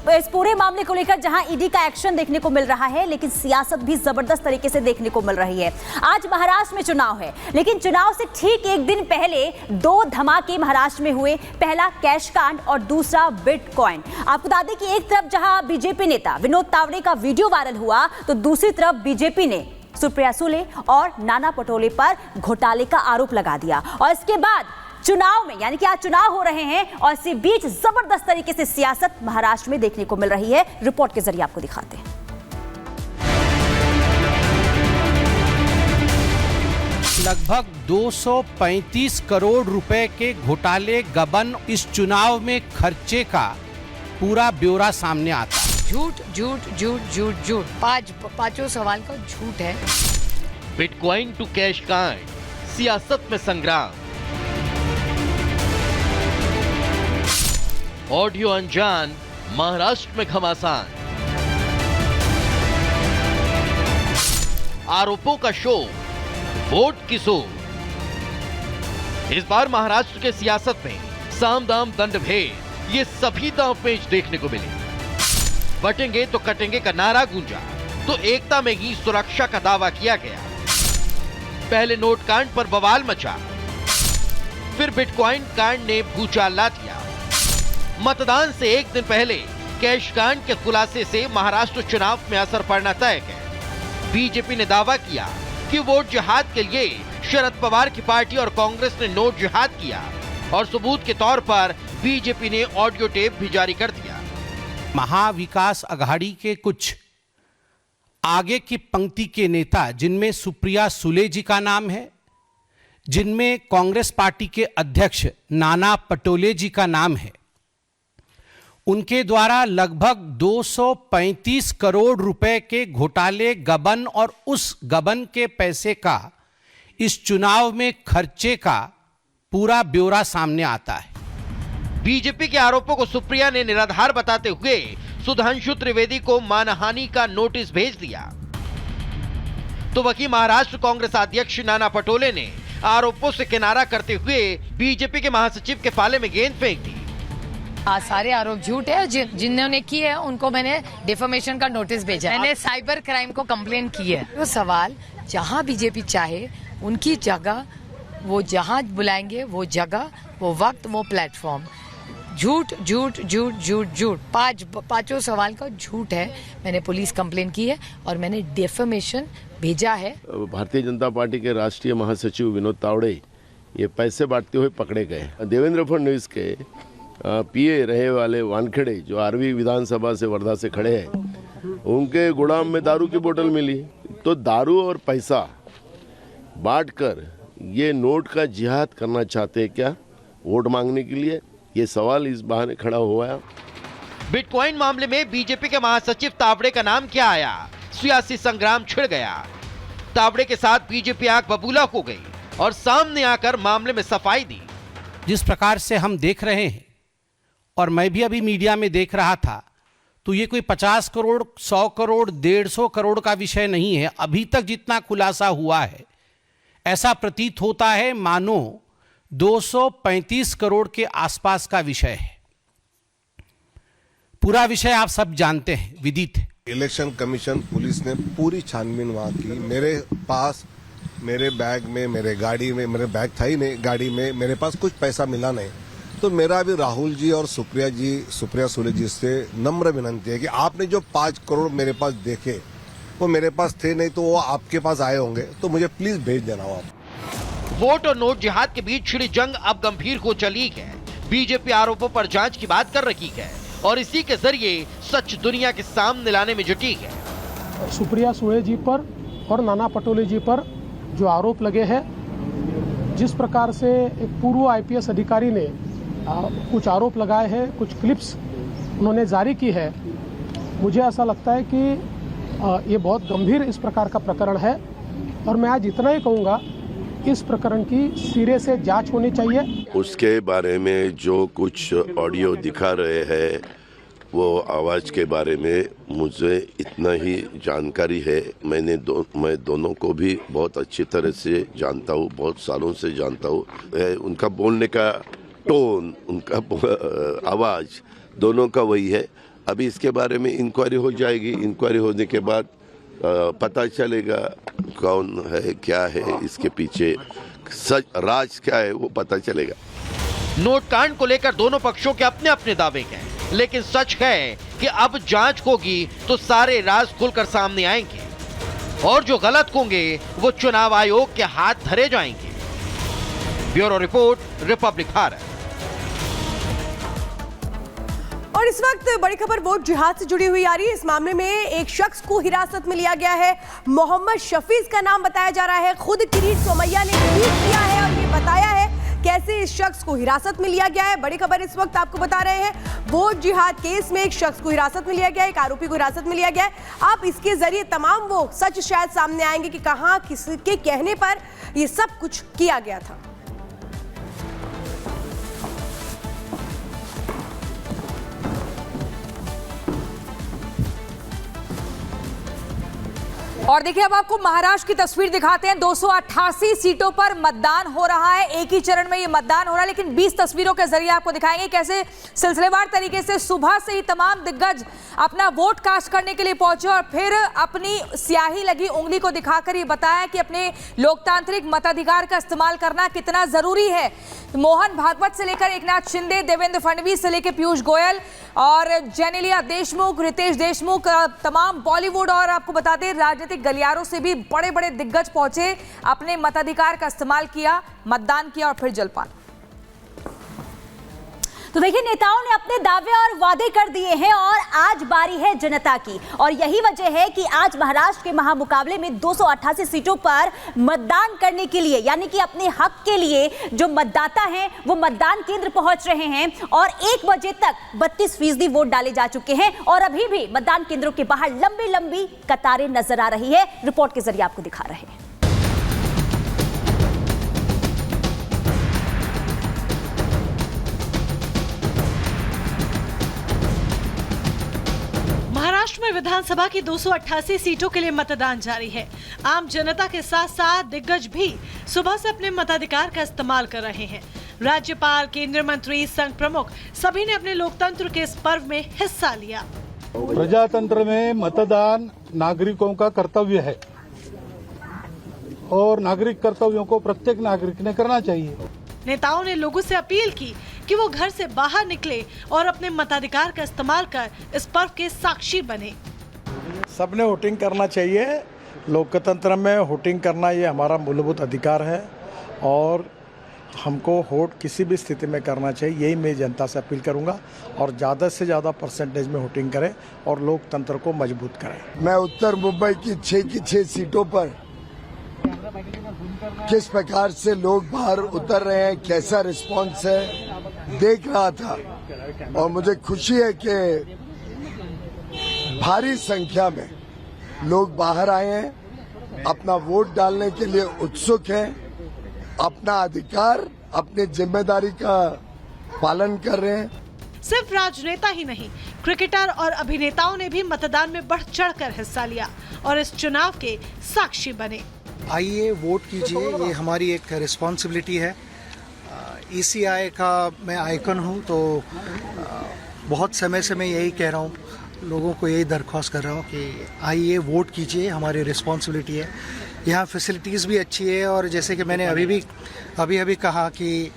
इस पूरे मामले को लेकर जहां ईडी का एक्शन देखने को मिल रहा है, लेकिन सियासत भी जबरदस्त तरीके से देखने को मिल रही है। आज महाराष्ट्र में चुनाव है, लेकिन चुनाव से ठीक एक दिन पहले दो धमाके महाराष्ट्र में हुए। पहला कैश कांड और दूसरा बिटकॉइन। आपको बता दें कि एक तरफ जहां बीजेपी नेता विनोद तावड़े का वीडियो वायरल हुआ, तो दूसरी तरफ बीजेपी ने सुप्रिया सुले और नाना पटोले पर घोटाले का आरोप लगा दिया। और इसके बाद चुनाव में, यानी कि आज चुनाव हो रहे हैं और इसी बीच जबरदस्त तरीके से सियासत महाराष्ट्र में देखने को मिल रही है। रिपोर्ट के जरिए आपको दिखाते हैं। लगभग 235 करोड़ रुपए के घोटाले गबन इस चुनाव में खर्चे का पूरा ब्यौरा सामने आता है। झूठ झूठ झूठ झूठ झूठ, पांचों सवाल का झूठ है। बिटकॉइन टू कैश कांड, सियासत में संग्राम। ऑडियो अनजान, महाराष्ट्र में घमासान। आरोपों का शो, वोट की सो। इस बार महाराष्ट्र के सियासत में साम दाम दंड भेद, ये सभी दांवपेच देखने को मिले। बटेंगे तो कटेंगे का नारा गूंजा, तो एकता में ही सुरक्षा का दावा किया गया। पहले नोट कांड पर बवाल मचा, फिर बिटकॉइन कांड ने भूचाल ला दिया। मतदान से एक दिन पहले कैश कांड के खुलासे से महाराष्ट्र चुनाव में असर पड़ना तय है। बीजेपी ने दावा किया कि वोट जिहाद के लिए शरद पवार की पार्टी और कांग्रेस ने नोट जिहाद किया, और सबूत के तौर पर बीजेपी ने ऑडियो टेप भी जारी कर दिया। महाविकास अघाड़ी के कुछ आगे की पंक्ति के नेता, जिनमें सुप्रिया सुले जी का नाम है, जिनमें कांग्रेस पार्टी के अध्यक्ष नाना पटोले जी का नाम है, उनके द्वारा लगभग 235 करोड़ रुपए के घोटाले गबन और उस गबन के पैसे का इस चुनाव में खर्चे का पूरा ब्यौरा सामने आता है। बीजेपी के आरोपों को सुप्रिया ने निराधार बताते हुए सुधांशु त्रिवेदी को मानहानि का नोटिस भेज दिया। तो वहीं महाराष्ट्र कांग्रेस अध्यक्ष नाना पटोले ने आरोपों से किनारा करते हुए बीजेपी के महासचिव के पाले में गेंद फेंक दी। सारे आरोप झूठ है। जिन्होंने की है उनको मैंने डिफेमेशन का नोटिस भेजा। मैंने साइबर क्राइम को कंप्लेन की है। वो सवाल, जहां बीजेपी चाहे उनकी जगह, वो जहां बुलाएंगे वो जगह, वो वक्त, वो प्लेटफॉर्म। झूठ झूठ झूठ झूठ झूठ, पांचों सवाल का झूठ है। मैंने पुलिस कंप्लेन की है और मैंने डिफेमेशन भेजा है। भारतीय जनता पार्टी के राष्ट्रीय महासचिव विनोद तावड़े ये पैसे बांटते हुए पकड़े गए। देवेंद्र फडणवीस के पीए रहे वाले वानखेड़े, जो आरवी विधानसभा से वर्धा से खड़े हैं, उनके गोदाम में दारू की बोतल मिली। तो दारू और पैसा बांटकर ये नोट का जिहाद करना चाहते हैं क्या, वोट मांगने के लिए? ये सवाल इस बहाने खड़ा हुआ है। बिटकॉइन मामले में बीजेपी के महासचिव तावड़े का नाम क्या आया? सियासी संग्राम छिड़ गया। तावड़े के साथ बीजेपी आग बबूला हो गई और सामने आकर मामले में सफाई दी। जिस प्रकार से हम देख रहे हैं, और मैं भी अभी मीडिया में देख रहा था, तो ये कोई 50 करोड़, 100 करोड़, 150 करोड़ का विषय नहीं है। अभी तक जितना खुलासा हुआ है, ऐसा प्रतीत होता है मानो 235 करोड़ के आसपास का विषय है। पूरा विषय आप सब जानते हैं, विदित है। इलेक्शन कमीशन पुलिस ने पूरी छानबीन वहां की। मेरे पास, मेरे बैग में, मेरे गाड़ी में, मेरे बैग था ही नहीं, गाड़ी में मेरे पास कुछ पैसा मिला नहीं। तो मेरा भी राहुल जी और सुप्रिया सुले जी से नम्र विनती है कि आपने जो 5 करोड़ मेरे पास देखे, वो मेरे पास थे नहीं, तो वो आपके पास आए होंगे, तो मुझे प्लीज भेज देना हो आप। वोट और नोट जिहाद के बीच छिड़ी जंग अब गंभीर हो चली है। बीजेपी आरोपों पर जांच की बात कर रही है और इसी के जरिए सच दुनिया के सामने लाने में जुटी है। सुप्रिया सुले जी पर और नाना पटोले जी पर जो आरोप लगे हैं, जिस प्रकार से एक पूर्व आईपीएस अधिकारी ने कुछ आरोप लगाए हैं, कुछ क्लिप्स उन्होंने जारी की है, मुझे ऐसा लगता है कि ये बहुत गंभीर इस प्रकार का प्रकरण है। और मैं आज इतना ही कहूँगा, इस प्रकरण की सिरे से जांच होनी चाहिए। उसके बारे में जो कुछ ऑडियो दिखा रहे हैं, वो आवाज़ के बारे में मुझे इतना ही जानकारी है। मैं दोनों को भी बहुत अच्छी तरह से जानता हूँ, बहुत सालों से जानता हूँ। उनका बोलने का टोन, उनका आवाज़, दोनों का वही है। अभी इसके बारे में इंक्वायरी हो जाएगी। इंक्वायरी होने के बाद पता चलेगा कौन है, क्या है, इसके पीछे सच राज क्या है वो पता चलेगा। नोट कांड को लेकर दोनों पक्षों के अपने अपने दावे हैं, लेकिन सच है कि अब जांच होगी तो सारे राज खुलकर सामने आएंगे और जो गलत होंगे वो चुनाव आयोग के हाथ धरे जाएंगे। Bureau report, Republic Bharat. और इस वक्त बड़ी खबर वोट जिहाद से जुड़ी हुई आ रही है। इस मामले में एक शख्स को हिरासत में लिया गया है। मोहम्मद शफीज का नाम बताया जा रहा है। खुद किरीट सोमैया ने ट्वीट किया है और ये बताया है कैसे इस शख्स को हिरासत में लिया गया है। बड़ी खबर इस वक्त आपको बता रहे हैं, वोट जिहाद केस में एक शख्स को हिरासत में लिया गया है, एक आरोपी को हिरासत में लिया गया है। अब इसके जरिए तमाम वो सच शायद सामने आएंगे कि कहां किसके कहने पर ये सब कुछ किया गया था। और देखिए अब आपको महाराष्ट्र की तस्वीर दिखाते हैं। 288 सीटों पर मतदान हो रहा है, एक ही चरण में ये मतदान हो रहा है, लेकिन 20 तस्वीरों के जरिए आपको दिखाएंगे कैसे सिलसिलेवार तरीके से सुबह से ही तमाम दिग्गज अपना वोट कास्ट करने के लिए पहुंचे और फिर अपनी स्याही लगी उंगली को दिखाकर ये बताया कि अपने लोकतांत्रिक मताधिकार का इस्तेमाल करना कितना जरूरी है। मोहन भागवत से लेकर एकनाथ शिंदे, देवेंद्र फडणवीस से लेकर पीयूष गोयल और जेनेलिया देशमुख, रितेश देशमुख, तमाम बॉलीवुड और आपको बता दें राजनीतिक गलियारों से भी बड़े बड़े दिग्गज पहुंचे, अपने मताधिकार का इस्तेमाल किया, मतदान किया और फिर जलपान। तो देखिए, नेताओं ने अपने दावे और वादे कर दिए हैं और आज बारी है जनता की। और यही वजह है कि आज महाराष्ट्र के महामुकाबले में 288 सीटों पर मतदान करने के लिए, यानी कि अपने हक के लिए जो मतदाता हैं वो मतदान केंद्र पहुंच रहे हैं और 1 बजे तक 32% वोट डाले जा चुके हैं और अभी भी मतदान केंद्रों के बाहर लंबी लंबी कतारें नजर आ रही है। रिपोर्ट के जरिए आपको दिखा रहे हैं। महाराष्ट्र में विधानसभा की 288 सीटों के लिए मतदान जारी है। आम जनता के साथ साथ दिग्गज भी सुबह से अपने मताधिकार का इस्तेमाल कर रहे हैं। राज्यपाल, केंद्रीय मंत्री, संघ प्रमुख सभी ने अपने लोकतंत्र के इस पर्व में हिस्सा लिया। प्रजातंत्र में मतदान नागरिकों का कर्तव्य है और नागरिक कर्तव्यों को प्रत्येक नागरिक ने करना चाहिए। नेताओं ने लोगों से अपील की कि वो घर से बाहर निकले और अपने मताधिकार का इस्तेमाल कर इस पर्व के साक्षी बने। सबने वोटिंग करना चाहिए। लोकतंत्र में वोटिंग करना ये हमारा मूलभूत अधिकार है और हमको वोट किसी भी स्थिति में करना चाहिए। यही मैं जनता से अपील करूंगा और ज़्यादा से ज़्यादा परसेंटेज में वोटिंग करें और लोकतंत्र को मजबूत करें। मैं उत्तर मुंबई की 6 सीटों पर किस प्रकार से लोग बाहर उतर रहे हैं, कैसा रिस्पांस है, देख रहा था और मुझे खुशी है कि भारी संख्या में लोग बाहर आए हैं, अपना वोट डालने के लिए उत्सुक हैं, अपना अधिकार, अपनी जिम्मेदारी का पालन कर रहे हैं। सिर्फ राजनेता ही नहीं, क्रिकेटर और अभिनेताओं ने भी मतदान में बढ़ चढ़कर हिस्सा लिया और इस चुनाव के साक्षी बने। आइए वोट कीजिए, ये हमारी एक रिस्पॉन्सिबिलिटी है। ECI का मैं आइकन हूँ, तो बहुत समय से मैं यही कह रहा हूँ, लोगों को यही दरख्वास्त कर रहा हूँ कि आइए वोट कीजिए, हमारी रिस्पॉन्सिबिलिटी है। यहाँ फैसिलिटीज़ भी अच्छी है और जैसे कि मैंने अभी कहा कि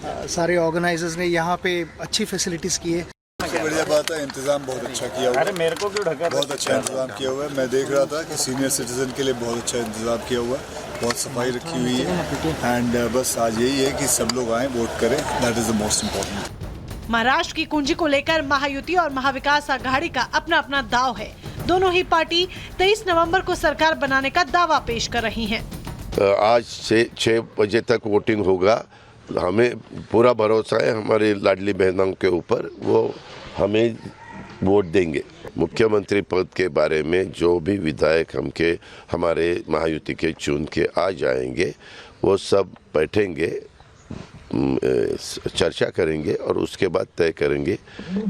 सारे ऑर्गेनाइजर्स ने यहाँ पे अच्छी फैसिलिटीज़ की है। सबसे बढ़िया बात है, इंतजाम बहुत अच्छा किया हुआ है। मेरे को क्यों ढका? बहुत अच्छा इंतजाम किया हुआ है। मैं देख रहा था कि सीनियर सिटीजन के लिए बहुत अच्छा इंतजाम किया हुआ है, बहुत सफाई रखी हुई है एंड बस आज यही है कि सब लोग आए वोट करें, that is the most important. Maharashtra की कुंजी को लेकर महायुति और महाविकास आघाड़ी का अपना अपना दाव है। दोनों ही पार्टी 23 नवंबर को सरकार बनाने का दावा पेश कर रही हैं। आज 6 बजे तक वोटिंग होगा। हमें पूरा भरोसा है हमारी लाडली बहनों के ऊपर, वो हमें वोट देंगे। मुख्यमंत्री पद के बारे में जो भी विधायक हमारे महायुति के चुन के आ जाएंगे, वो सब बैठेंगे, चर्चा करेंगे और उसके बाद तय करेंगे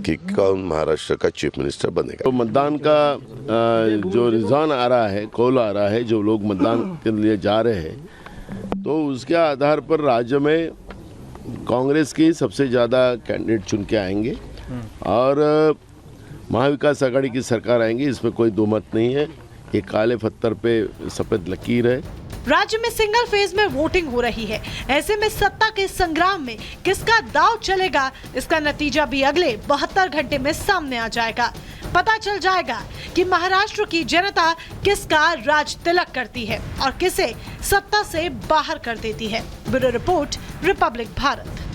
कि कौन महाराष्ट्र का चीफ मिनिस्टर बनेगा। तो मतदान का जो रुझान आ रहा है, कॉल आ रहा है, जो लोग मतदान के लिए जा रहे हैं, तो उसके आधार पर राज्य में कांग्रेस की सबसे ज़्यादा कैंडिडेट चुन के आएंगे और महाविकास आघाड़ी की सरकार आएंगी, इसमें कोई दो मत नहीं है। ये काले पत्थर पे सफेद लकीर है। राज्य में सिंगल फेज में वोटिंग हो रही है। ऐसे में सत्ता के संग्राम में किसका दांव चलेगा, इसका नतीजा भी अगले 72 घंटे में सामने आ जाएगा। पता चल जाएगा कि महाराष्ट्र की जनता किसका राज तिलक करती है और किसे सत्ता से बाहर कर देती है। Bureau report, Republic Bharat.